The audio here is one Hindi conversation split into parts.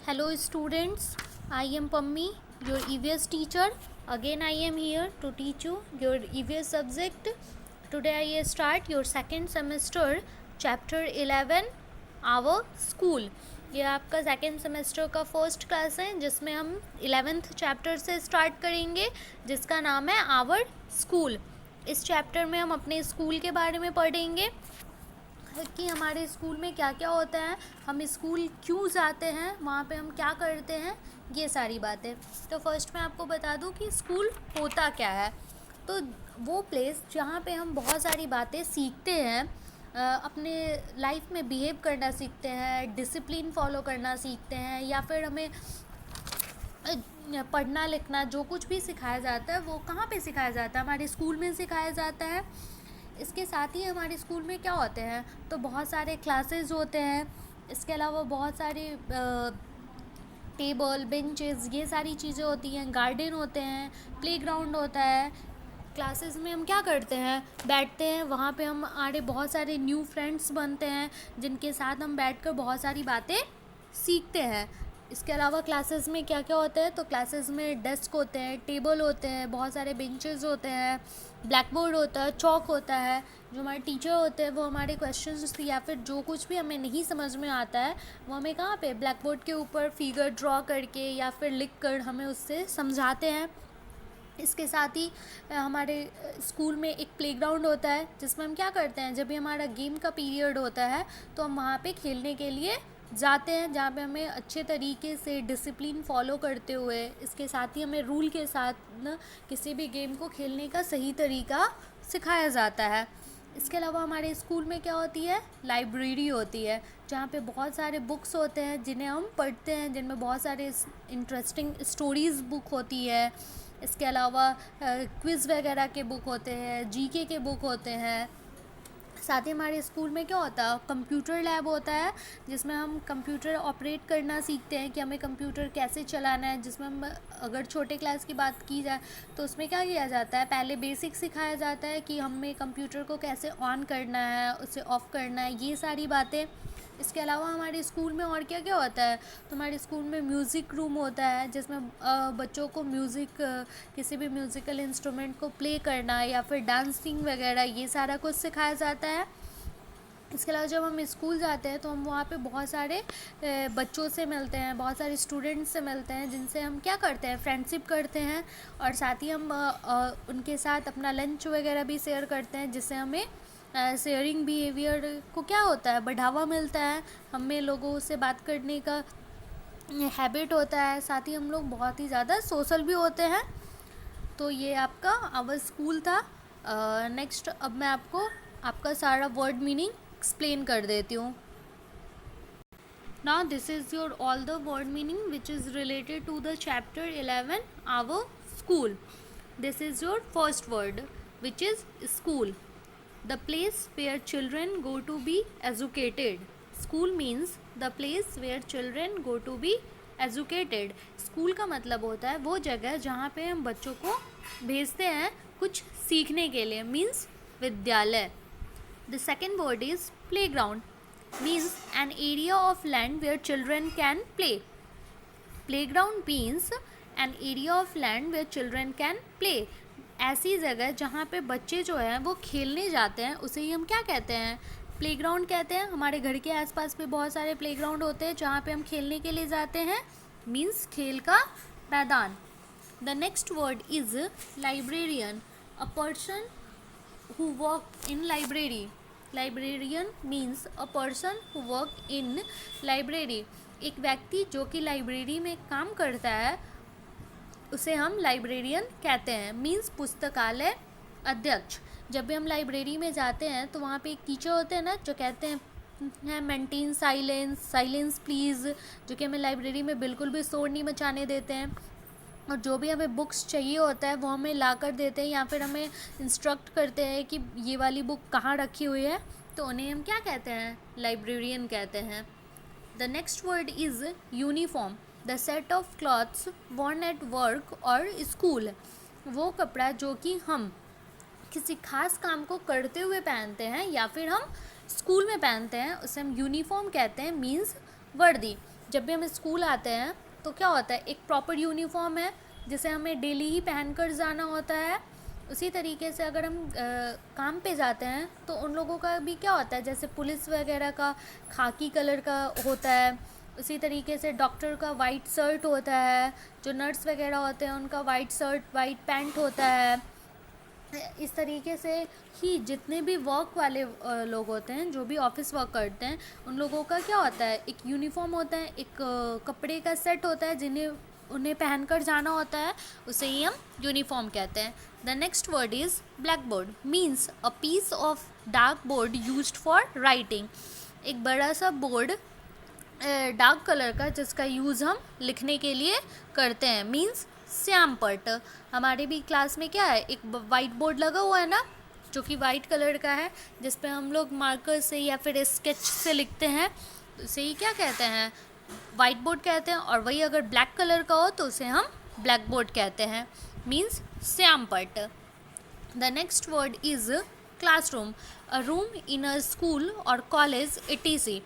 Hello students, I am Pammi, your EVS teacher. Again I am here to teach you your EVS subject. Today I start your second semester chapter 11 Our School. ये आपका सेकेंड सेमेस्टर का फर्स्ट क्लास है जिसमें हम 11th चैप्टर से स्टार्ट करेंगे जिसका नाम है आवर स्कूल। इस चैप्टर में हम अपने स्कूल के बारे में पढ़ेंगे कि हमारे स्कूल में क्या क्या होता है, हम स्कूल क्यों जाते हैं, वहाँ पे हम क्या करते हैं, ये सारी बातें। तो फर्स्ट मैं आपको बता दूँ कि स्कूल होता क्या है। तो वो प्लेस जहाँ पे हम बहुत सारी बातें सीखते हैं, अपने लाइफ में बिहेव करना सीखते हैं, डिसिप्लिन फॉलो करना सीखते हैं, या फिर हमें पढ़ना लिखना जो कुछ भी सिखाया जाता है वो कहाँ पे सिखाया जाता है, हमारे स्कूल में सिखाया जाता है। इसके साथ ही हमारे स्कूल में क्या होते हैं, तो बहुत सारे क्लासेस होते हैं, इसके अलावा बहुत सारे टेबल बेंचेस ये सारी चीज़ें होती हैं, गार्डन होते हैं, प्लेग्राउंड होता है। क्लासेस में हम क्या करते हैं, बैठते हैं, वहाँ पे हम आड़े बहुत सारे न्यू फ्रेंड्स बनते हैं जिनके साथ हम बैठकर बहुत सारी बातें सीखते हैं। इसके अलावा क्लासेस में क्या क्या होता है, तो क्लासेस में डेस्क होते हैं, टेबल होते हैं, बहुत सारे बेंचेस होते हैं, ब्लैक बोर्ड होता है, चॉक होता है। जो हमारे टीचर होते हैं वो हमारे क्वेश्चंस या फिर जो कुछ भी हमें नहीं समझ में आता है वो हमें कहाँ पे ब्लैक बोर्ड के ऊपर फिगर ड्रॉ करके या फिर लिख कर हमें उससे समझाते हैं। इसके साथ ही हमारे स्कूल में एक प्लेग्राउंड होता है जिसमें हम क्या करते हैं, जब भी हमारा गेम का पीरियड होता है तो हम वहाँ पे खेलने के लिए जाते हैं, जहाँ पे हमें अच्छे तरीके से डिसिप्लिन फॉलो करते हुए, इसके साथ ही हमें रूल के साथ न किसी भी गेम को खेलने का सही तरीका सिखाया जाता है। इसके अलावा हमारे स्कूल में क्या होती है, लाइब्रेरी होती है जहाँ पे बहुत सारे बुक्स होते हैं जिन्हें हम पढ़ते हैं, जिनमें बहुत सारे इंटरेस्टिंग स्टोरीज़ बुक होती है। इसके अलावा क्विज़ वगैरह के बुक होते हैं, जीके के बुक होते हैं। साथ ही हमारे स्कूल में क्या होता है, कंप्यूटर लैब होता है जिसमें हम कंप्यूटर ऑपरेट करना सीखते हैं कि हमें कंप्यूटर कैसे चलाना है। जिसमें हम अगर छोटे क्लास की बात की जाए तो उसमें क्या किया जाता है, पहले बेसिक सिखाया जाता है कि हमें कंप्यूटर को कैसे ऑन करना है, उसे ऑफ़ करना है, ये सारी बातें। इसके अलावा हमारे स्कूल में और क्या क्या होता है, तो हमारे स्कूल में म्यूज़िक रूम होता है जिसमें बच्चों को म्यूज़िक किसी भी म्यूज़िकल इंस्ट्रूमेंट को प्ले करना या फिर डांसिंग वगैरह ये सारा कुछ सिखाया जाता है। इसके अलावा जब हम स्कूल जाते हैं तो हम वहाँ पे बहुत सारे बच्चों से मिलते हैं, बहुत सारे स्टूडेंट्स से मिलते हैं जिनसे हम क्या करते हैं, फ्रेंडशिप करते हैं, और साथ ही हम उनके साथ अपना लंच वगैरह भी शेयर करते हैं जिससे हमें शेयरिंग बिहेवियर को क्या होता है, बढ़ावा मिलता है, हमें लोगों से बात करने का हैबिट होता है। साथ ही हम लोग बहुत ही ज़्यादा सोशल भी होते हैं। तो ये आपका आवर स्कूल था। नेक्स्ट अब मैं आपको आपका सारा वर्ड मीनिंग एक्सप्लेन कर देती हूँ। Now this is your all the word meaning which is related to the chapter 11 our school. This is your first word which is school. The place where children go to be educated. School means the place where children go to be educated. School का मतलब होता है वो जगह जहाँ पे हम बच्चों को भेजते हैं कुछ सीखने के लिए, means विद्यालय. The second word is playground. Means an area of land where children can play. Playground means an area of land where children can play. ऐसी जगह जहाँ पे बच्चे जो हैं वो खेलने जाते हैं उसे ही हम क्या कहते हैं, प्लेग्राउंड कहते हैं। हमारे घर के आसपास पे बहुत सारे प्लेग्राउंड होते हैं जहाँ पे हम खेलने के लिए जाते हैं, मीन्स खेल का मैदान. The next word is librarian. A person who work in library. Librarian means a person who work in library. एक व्यक्ति जो कि लाइब्रेरी में काम करता है उसे हम लाइब्रेरियन कहते हैं, मीन्स पुस्तकालय अध्यक्ष. जब भी हम लाइब्रेरी में जाते हैं तो वहाँ पे एक टीचर होते हैं ना जो कहते हैं मेंटेन साइलेंस, साइलेंस प्लीज़, जो कि हमें लाइब्रेरी में बिल्कुल भी शोर नहीं मचाने देते हैं, और जो भी हमें बुक्स चाहिए होता है वो हमें ला कर देते हैं या फिर हमें इंस्ट्रक्ट करते हैं कि ये वाली बुक कहाँ रखी हुई है, तो उन्हें हम क्या कहते हैं, लाइब्रेरियन कहते हैं. The next word is uniform. The set of clothes worn at work और स्कूल. वो कपड़ा जो कि हम किसी खास काम को करते हुए पहनते हैं या फिर हम स्कूल में पहनते हैं उसे हम यूनिफॉर्म कहते हैं, मीन्स वर्दी. जब भी हम स्कूल आते हैं तो क्या होता है, एक प्रॉपर यूनिफॉर्म है जिसे हमें डेली ही पहन कर जाना होता है। उसी तरीके से अगर हम काम पे जाते हैं तो उन लोगों का भी क्या होता है, जैसे पुलिस वगैरह का खाकी कलर का होता है, उसी तरीके से डॉक्टर का वाइट शर्ट होता है, जो नर्स वगैरह होते हैं उनका वाइट शर्ट वाइट पैंट होता है। इस तरीके से ही जितने भी वर्क वाले लोग होते हैं, जो भी ऑफिस वर्क करते हैं, उन लोगों का क्या होता है, एक यूनिफॉर्म होता है, एक कपड़े का सेट होता है जिन्हें उन्हें पहन कर जाना होता है, उसे ही हम यूनिफॉर्म कहते हैं। The next word is blackboard, means a piece of dark board used for writing. एक बड़ा सा बोर्ड डार्क कलर का जिसका यूज़ हम लिखने के लिए करते हैं, मीन्स श्यामपट। हमारे भी क्लास में क्या है, एक वाइट बोर्ड लगा हुआ है ना, जो कि वाइट कलर का है, जिस पे हम लोग मार्कर से या फिर स्केच से लिखते हैं, तो उसे ही क्या कहते हैं, वाइट बोर्ड कहते हैं। और वही अगर ब्लैक कलर का हो तो उसे हम ब्लैक बोर्ड कहते हैं, मीन्स श्यामपट। The next word is classroom, a room in a school और कॉलेज etc।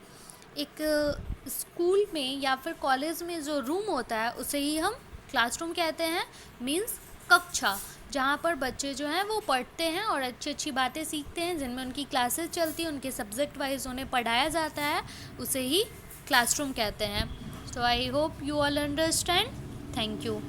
एक स्कूल में या फिर कॉलेज में जो रूम होता है उसे ही हम क्लासरूम कहते हैं, मीन्स कक्षा, जहाँ पर बच्चे जो हैं वो पढ़ते हैं और अच्छी अच्छी बातें सीखते हैं, जिनमें उनकी क्लासेस चलती हैं, उनके सब्जेक्ट वाइज उन्हें पढ़ाया जाता है, उसे ही क्लासरूम कहते हैं। So I hope you all understand. Thank you.